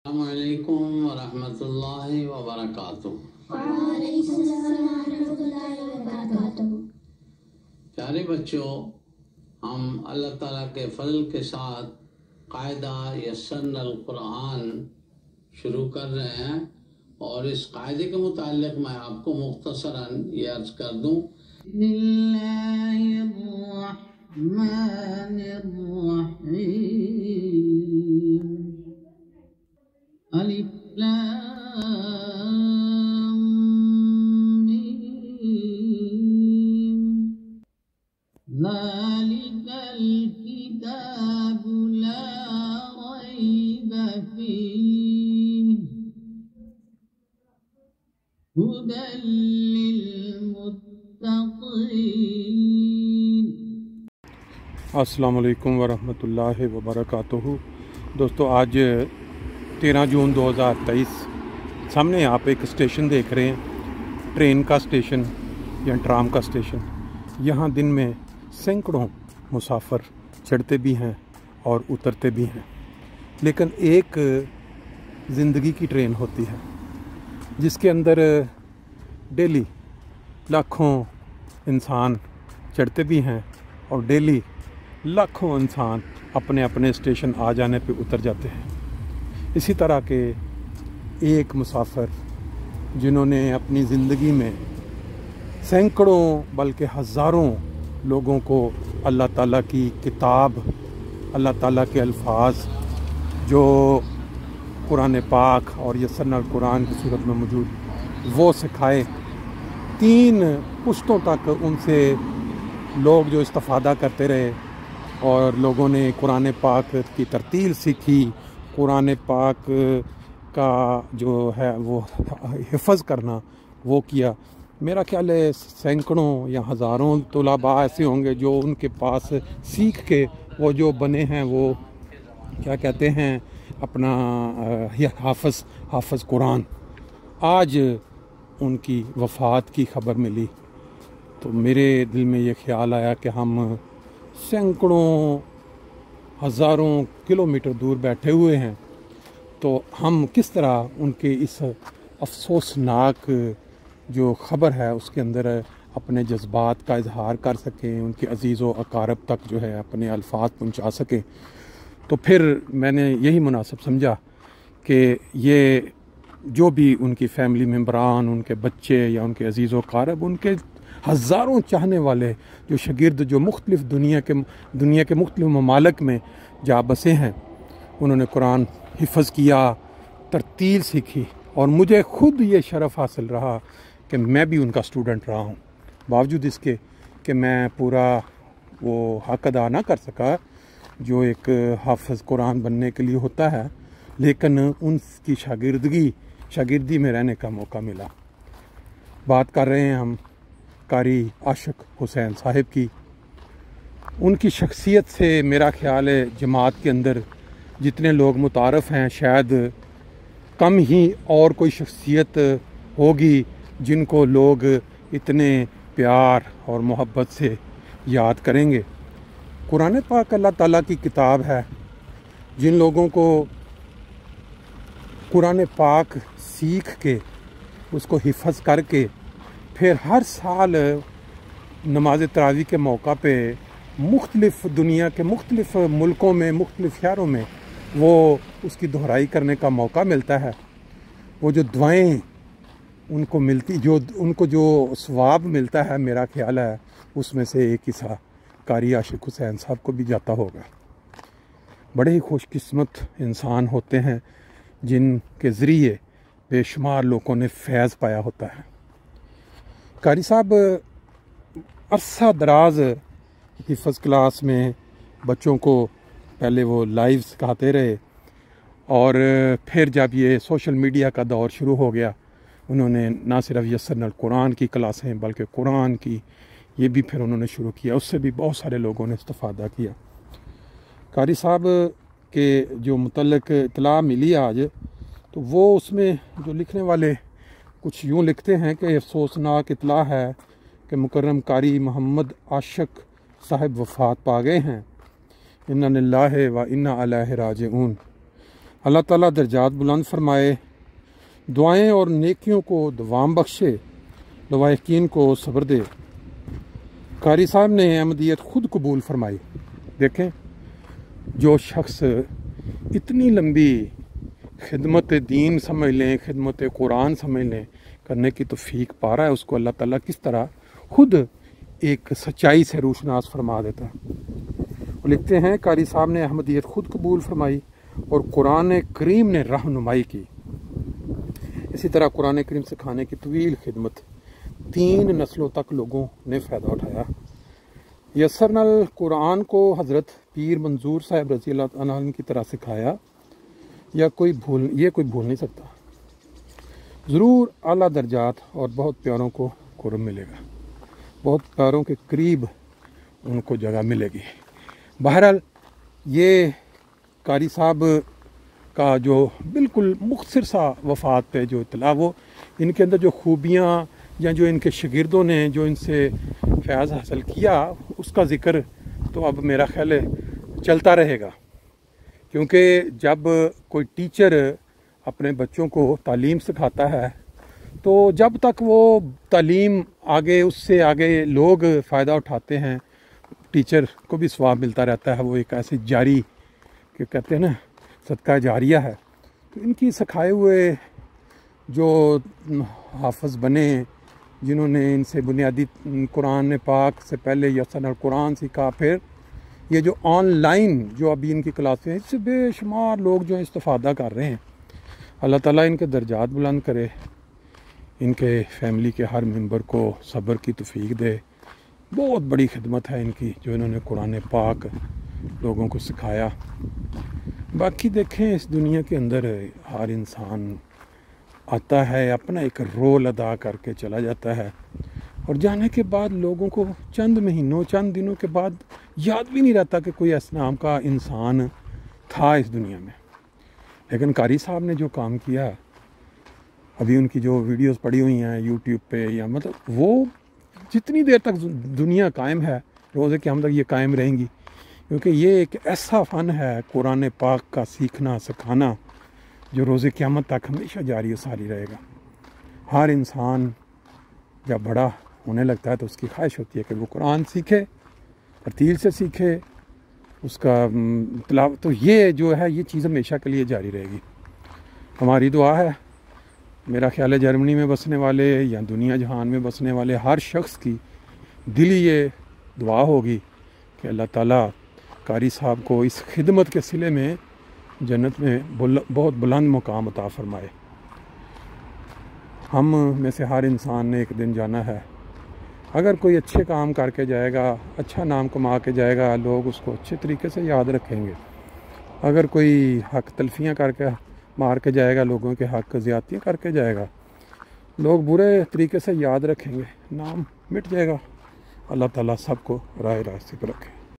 अस्सलामुअलैकुम वरहमतुल्लाहि वबरकातुहू। प्यारे बच्चों, हम अल्लाह ताला के फजल के साथ कायदा यस्सरनल कुरान शुरू कर रहे हैं और इस कायदे के मुताल्लिक मैं आपको मुख्तसरन ये अर्ज कर दूं। अलिफ लाम मीम ज़ालिकल किताबु ला रैब फीह हुदल लिल मुत्तक़ीन। अस्सलाम वालेकुम वरहमतुल्लाहि वबरकातुहू। दोस्तों, आज 13 जून 2023 सामने आप एक स्टेशन देख रहे हैं, ट्रेन का स्टेशन या ट्राम का स्टेशन। यहाँ दिन में सैकड़ों मुसाफिर चढ़ते भी हैं और उतरते भी हैं, लेकिन एक ज़िंदगी की ट्रेन होती है जिसके अंदर डेली लाखों इंसान चढ़ते भी हैं और डेली लाखों इंसान अपने अपने स्टेशन आ जाने पे उतर जाते हैं। इसी तरह के एक मुसाफिर जिन्होंने अपनी ज़िंदगी में सैकड़ों बल्कि हज़ारों लोगों को अल्लाह ताला की किताब, अल्लाह ताला के अल्फाज जो कुरान पाक और यस्सरनल कुरान की सूरत में मौजूद वो सिखाए। 3 पुश्तों तक उनसे लोग जो इस्तिफ़ादा करते रहे और लोगों ने कुरान पाक की तरतील सीखी, कुरान पाक का जो है वो हिफ़्ज़ करना वो किया। मेरा ख्याल है सैकड़ों या हज़ारों तुलाबा ऐसे होंगे जो उनके पास सीख के वो जो बने हैं, वो क्या कहते हैं अपना हाफ़िज़ कुरान। आज उनकी वफ़ात की ख़बर मिली तो मेरे दिल में ये ख़्याल आया कि हम सैकड़ों हज़ारों किलोमीटर दूर बैठे हुए हैं, तो हम किस तरह उनके इस अफसोसनाक जो ख़बर है उसके अंदर अपने जज्बात का इजहार कर सकें, उनके अज़ीज़ व अकारब तक जो है अपने अल्फाज पहुंचा सकें। तो फिर मैंने यही मुनासिब समझा कि ये जो भी उनकी फ़ैमिली मेम्बरान, उनके बच्चे या उनके अज़ीज़ व अकारब, उनके हज़ारों चाहने वाले जो शागिर्द जो मुख्तलिफ़ दुनिया के मुख्तलिफ़ ममालिक में जा बसे हैं, उन्होंने कुरान हिफ़्ज़ किया, तरतील सीखी और मुझे ख़ुद ये शरफ़ हासिल रहा कि मैं भी उनका स्टूडेंट रहा हूँ। बावजूद इसके कि मैं पूरा वो हक़ अदा ना कर सका जो एक हाफ़िज़ कुरान बनने के लिए होता है, लेकिन उनकी शागिर्दी में रहने का मौका मिला। बात कर रहे हैं हम कारी आशिक हुसैन साहिब की। उनकी शख्सियत से मेरा ख्याल है जमात के अंदर जितने लोग मुतारफ़ हैं शायद कम ही और कोई शख्सियत होगी जिनको लोग इतने प्यार और मोहब्बत से याद करेंगे। कुरान पाक अल्लाह ताला की किताब है। जिन लोगों को कुरान पाक सीख के उसको हिफ़्ज़ करके फिर हर साल नमाज तरावी के मौका पे मुख्तलिफ़ दुनिया के मुख्तलिफ़ मुल्कों में, मुख्तलिफ़ शहरों में वो उसकी दोहराई करने का मौका मिलता है, वो जो दुआएं उनको मिलती, उनको जो सवाब मिलता है, मेरा ख्याल है उसमें से एक हिस्सा कारी आशिक हुसैन साहब को भी जाता होगा। बड़े ही खुशकिस्मत इंसान होते हैं जिनके ज़रिए बेशुमार लोगों ने फैज़ पाया होता है। कारी साहब अरसा दराज हिफ़्ज़ क्लास में बच्चों को पहले वो लाइव सिखाते रहे और फिर जब ये सोशल मीडिया का दौर शुरू हो गया, उन्होंने ना सिर्फ यस्सरनल कुरान की क्लासें बल्कि कुरान की ये भी फिर उन्होंने शुरू किया। उससे भी बहुत सारे लोगों ने इस्तिफ़ादा किया। कारी साहब के जो मुतल्लिक़ इत्तला मिली आज, तो वो उसमें जो लिखने वाले कुछ यूँ लिखते हैं कि अफसोसनाक इत्तला है कि मुकर्रम कारी मोहम्मद आशिक साहिब वफ़ात पा गए हैं। इन्ना लिल्लाहि व इन्ना इलैहि राजिऊन। अल्लाह ताला दर्जात बुलंद फरमाए, दुआएं और नेकियों को दवाम बख्शे, लवाहिकीन को सब्र दे। कारी साहब ने अहमदियत खुद कबूल फरमाई। देखें, जो शख्स इतनी लंबी खिदमत दीन समझ लें, खिदमत कुरान समझ लें, करने की तौफीक पा रहा है, उसको अल्लाह ताला किस तरह खुद एक सच्चाई से रोशनास फरमा देता है। वो लिखते हैं, कारी साहब ने अहमदियत खुद कबूल फरमाई और कुरान करीम ने रहनुमाई की। इसी तरह कुरान करीम सिखाने की तवील खिदमत 3 नस्लों तक लोगों ने फ़ायदा उठाया। यसरनल कुरान को हज़रत पीर मंजूर साहब रज़ी अल्लाह अन्हु की तरह सिखाया, या कोई भूल नहीं सकता। ज़रूर आला दर्जात और बहुत प्यारों को कुर्ब मिलेगा, बहुत प्यारों के करीब उनको जगह मिलेगी। बहरहाल ये कारी साहब का जो बिल्कुल मुख्तसर सा वफ़ात पे जो इतला, वो इनके अंदर जो खूबियाँ या जो इनके शागिर्दों ने जो इनसे फ़ैज़ हासिल किया, उसका ज़िक्र तो अब मेरा ख्याल है चलता रहेगा। क्योंकि जब कोई टीचर अपने बच्चों को तालीम सिखाता है, तो जब तक वो तालीम आगे उससे आगे लोग फ़ायदा उठाते हैं, टीचर को भी सवाब मिलता रहता है। वो एक ऐसी जारी कि कहते हैं ना, सदका जारिया है। तो इनकी सिखाए हुए जो हाफिज़ बने, जिन्होंने इनसे बुनियादी कुरान पाक से पहले यसरनल कुरान सीखा, फिर ये जो ऑनलाइन जो अभी इनकी क्लासें हैं, इससे बेशुमार लोग जो इस्तिफ़ादा कर रहे हैं। अल्लाह ताला इनके दर्जात बुलंद करे, इनके फैमिली के हर मेंबर को सब्र की तौफीक दे। बहुत बड़ी खिदमत है इनकी, जो इन्होंने कुरान पाक लोगों को सिखाया। बाकी देखें, इस दुनिया के अंदर हर इंसान आता है, अपना एक रोल अदा करके चला जाता है, और जाने के बाद लोगों को चंद महीनों चंद दिनों के बाद याद भी नहीं रहता कि कोई इस नाम का इंसान था इस दुनिया में। लेकिन कारी साहब ने जो काम किया, अभी उनकी जो वीडियोस पड़ी हुई हैं यूट्यूब पे, या मतलब वो जितनी देर तक दुनिया कायम है, रोज़े क़यामत तक ये कायम रहेंगी। क्योंकि ये एक ऐसा फ़न है कुरान पाक का सीखना सिखाना, जो रोज़े क़यामत तक हमेशा जारी और सारी रहेगा। हर इंसान जब बड़ा होने लगता है तो उसकी ख्वाहिश होती है कि वो कुरान सीखे, तरतील से सीखे, उसका तिलावत। तो ये जो है, ये चीज़ हमेशा के लिए जारी रहेगी। हमारी दुआ है, मेरा ख्याल है जर्मनी में बसने वाले या दुनिया जहान में बसने वाले हर शख्स की दिली ये दुआ होगी कि अल्लाह ताला कारी साहब को इस खिदमत के सिले में जन्नत में बहुत बुलंद मुकाम अता फरमाए। हम में से हर इंसान ने एक दिन जाना है। अगर कोई अच्छे काम करके जाएगा, अच्छा नाम कमा के जाएगा, लोग उसको अच्छे तरीके से याद रखेंगे। अगर कोई हक तलफियाँ करके मार के जाएगा, लोगों के हक ज़्यादतियाँ करके जाएगा, लोग बुरे तरीके से याद रखेंगे, नाम मिट जाएगा। अल्लाह ताला सबको राह रास्ते पर रखे।